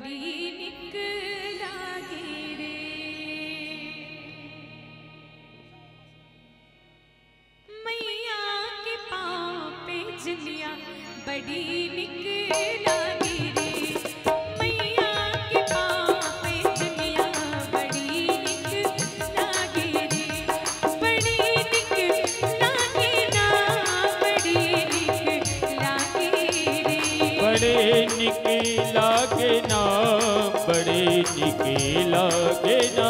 बड़ी निक लागे रे। मैया के पाँव पे जलिया बड़ी निक लागे रे। मैया के पाँव पे जलिया बड़ी निक लागे रे। बड़ी निक लागे ना, बड़ी निक लागे रे। बड़े निक लागे ना, बड़े निक लागे ना।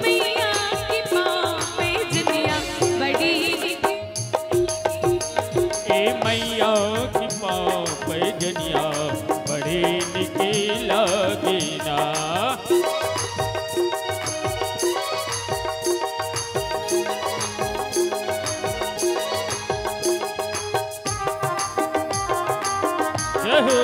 मैया के पाँव पे जलिया बड़ी निक। ए मैया की पाँव पे जनिया बड़े निक लागे ना। जय हो।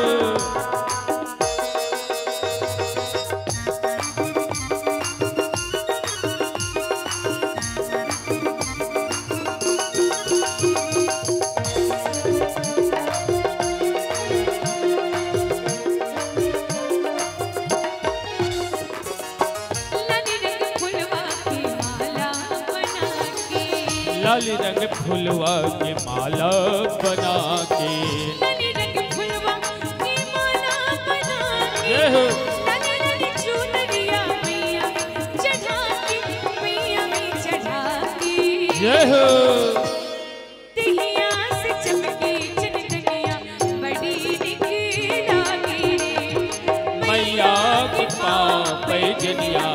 लाल रंग फुलवा की माला बना के। लाल रंग फुलवा की माला बना के। जय हो। लाल रंग चुनरिया मैया चढ़ा के, मैया में चढ़ा के। जय हो। तिहिया से चमके चनचनिया बड़ी निक लागे रे। मैया के पाँव पे जनिया